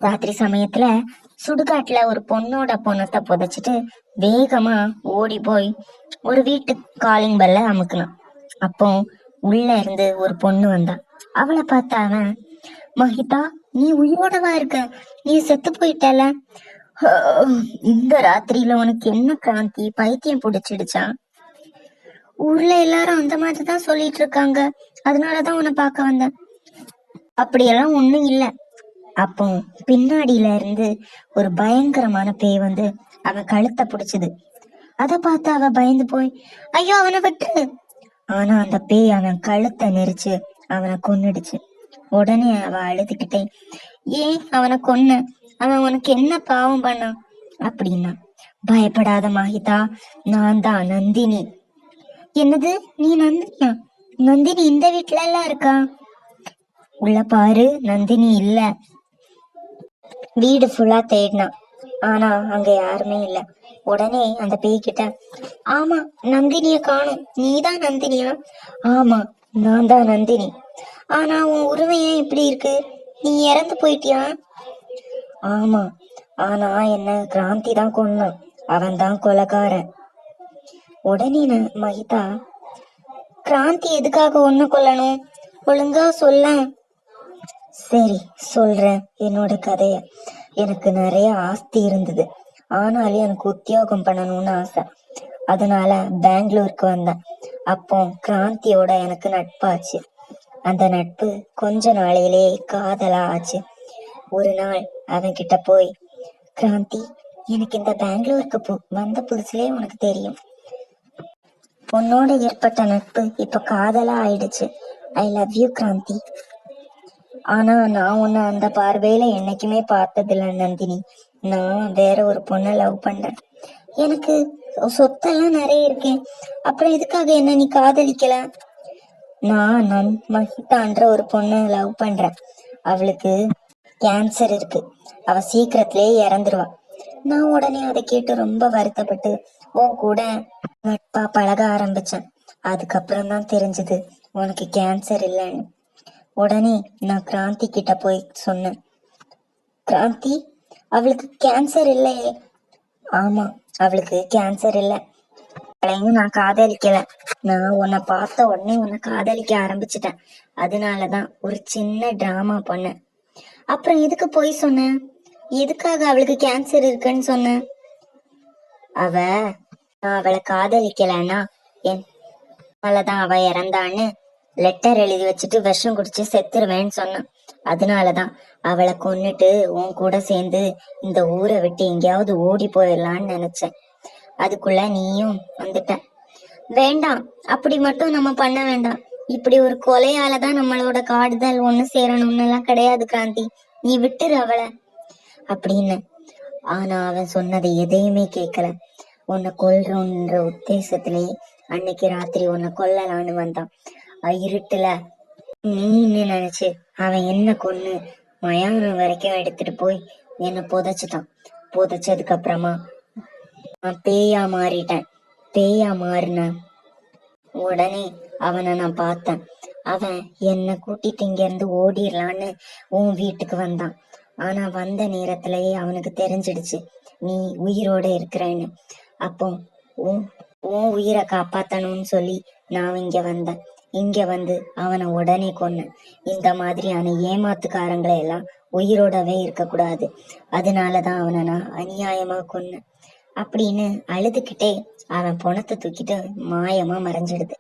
ராத்திரி சமயத்துல சுடுகாட்டுல ஒரு பொண்ணோட பொணத்தை புதைச்சிட்டு வேகமா ஓடி போய் ஒரு வீட்டு காலிங் பெல்ல அமுக்குனான். அப்போ உள்ள இருந்து ஒரு பொண்ணு வந்தா. அவளை பார்த்தாவன், மஹிதா, நீ உயிரோடவா இருக்க? நீ செத்து போயிட்டல. இந்த ராத்திரியில உனக்கு என்ன கிராந்தி, பைத்தியம் பிடிச்சிடுச்சா? ஊர்ல எல்லாரும் அந்த மாதிரிதான் சொல்லிட்டு இருக்காங்க, அதனாலதான் உன்னை பார்க்க வந்தேன். அப்படியெல்லாம் ஒண்ணும் இல்ல. அப்போ பின்னாடியில இருந்து ஒரு பயங்கரமான பேய் வந்து அவன் கழுத்தை பிடிச்சது. அத பார்த்து அவ பயந்து போய், ஐயோ அவனை விட்டு. ஆனா அந்த பேய் அவன் கழுத்தை நெரிச்சு அவனை கொன்னுடுச்சு. உடனே அவ அழுதுகிட்டே, ஏன் அவனை கொன்ன? அவன் உனக்கு என்ன பாவம் பண்ணான் அப்படின்னா. பயப்படாத மஹிதா, நான் தான் நந்தினி. என்னது, நீ நந்தினியா? நந்தினி இந்த வீட்டுல எல்லாம் இருக்கா? உள்ள பாரு, நந்தினி இல்ல. வீடு ஃபுல்லா தேடினான், ஆனா அங்க யாருமே இல்ல. உடனே அந்த பேய்கிட்ட, ஆமா, நந்தினிய காணும், நீதான் நந்தினியா? ஆமா, நான் தான் நந்தினி. ஆனா உன் உருவம் ஏன் இப்படி இருக்கு? நீ இறந்து போயிட்டியா? ஆமா, ஆனா என்ன கிராந்தி தான் கொன்னான், அவன் தான் கொலைகாரன். உடனே மஹிதா, கிராந்தி எதுக்காக ஒண்ணு கொல்லணும்? ஒழுங்கா சொல்ல. சரி, சொல்றேன் என்னோட கதைய. எனக்கு நிறைய ஆஸ்தி இருந்தது, ஆனாலும் எனக்கு உத்தியோகம் பண்ணணும்னு ஆசை. அதனால பெங்களூருக்கு வந்தேன். அப்போ கிராந்தியோட எனக்கு நட்பாச்சு. அந்த நட்பு கொஞ்ச நாளையிலே காதலா ஆச்சு. ஒரு நாள் அவன் கிட்ட போய், கிராந்தி, எனக்கு இந்த பெங்களூருக்கு வந்த புதுசுலே உனக்கு தெரியும், உன்னோட ஏற்பட்ட நட்பு இப்ப காதலா ஆயிடுச்சு. I love you Kranti. ஆனா நான் உன்னை அந்த பார்வையில என்னைக்குமே பார்த்ததில்ல நந்தினி. நான் வேற ஒரு பொண்ணை லவ் பண்றேன். எனக்கு சொத்தெல்லாம் நிறைய இருக்கேன், அப்புறம் எதுக்காக என்ன நீ காதலிக்கல? நான் மஹிதான்ற ஒரு பொண்ணை லவ் பண்றேன். அவளுக்கு கேன்சர் இருக்கு, அவ சீக்கிரத்திலேயே இறந்துருவா. நான் உடனே அதை கேட்டு ரொம்ப வருத்தப்பட்டு உன் கூட நட்பா பழக ஆரம்பிச்சேன். அதுக்கப்புறம் தான் தெரிஞ்சது உனக்கு கேன்சர் இல்லைன்னு. உடனே நான் கிராந்தி கிட்ட போய் சொன்னேன், கிராந்தி, அவளுக்கு கேன்சர் இல்லையே. ஆமா, அவளுக்கு கேன்சர் இல்லை. அவளையும் நான் காதலிக்கல. நான் உன்னை பார்த்த உடனே உன்னை காதலிக்க ஆரம்பிச்சிட்டேன். அதனாலதான் ஒரு சின்ன டிராமா பண்ணேன். அப்புறம் எதுக்கு போய் சொன்ன? எதுக்காக அவளுக்கு கேன்சர் இருக்குன்னு சொன்ன? நான் அவளை காதலிக்கலன்னா என்னாலதான் அவ இறந்தான்னு லெட்டர் எழுதி வச்சுட்டு விஷம் குடிச்சு செத்துருவேன்னு சொன்னான். அதனாலதான் அவளை கொன்னுட்டு உன் கூட சேர்ந்து இந்த ஊரை விட்டு எங்கேயாவது ஓடி போயிடலான்னு நினைச்சேன். அதுக்குள்ள நீயும் வந்துட்ட. வேண்டாம், அப்படி மட்டும் நம்ம பண்ண வேண்டாம். இப்படி ஒரு கொலையாலதான் நம்மளோட காடுதல் ஒண்ணு சேரணும்னு எல்லாம் கிடையாது கிராந்தி, நீ விட்டுரு அவளை அப்படின்னு. ஆனா அவன் சொன்னதை எதையுமே கேட்கல. உன்னை கொல்றோன்ற உத்தேசத்திலேயே அன்னைக்கு ராத்திரி உன்னை கொல்லலான்னு வந்தான். இருட்டுல நீ நினைச்சு அவன் என்ன கொன்னு மயானம் வரைக்கும் எடுத்துட்டு போய் என்ன புதைச்சிட்டான். புதைச்சதுக்கு அப்புறமா நான் பேயா மாறிட்டேன். பேயா மாறின உடனே அவனை நான் பார்த்தேன். அவன் என்னை கூட்டிட்டு இங்க இருந்து ஓடிடலான்னு உன் வீட்டுக்கு வந்தான். ஆனா வந்த நேரத்திலேயே அவனுக்கு தெரிஞ்சிடுச்சு நீ உயிரோட இருக்கிறேன்னு. அப்போ உன் உயிரை காப்பாத்தணும்னு சொல்லி நான் இங்க வந்தேன். இங்க வந்து அவனை உடனே கொன்னேன். இந்த மாதிரியான ஏமாத்துக்காரங்களை எல்லாம் உயிரோடவே இருக்கக்கூடாது, அதனாலதான் அவனை நான் அநியாயமா கொன்னேன் அப்படின்னு அழுதுகிட்டே அவன் பொணத்தை தூக்கிட்டு மாயமா மறைஞ்சிடுது.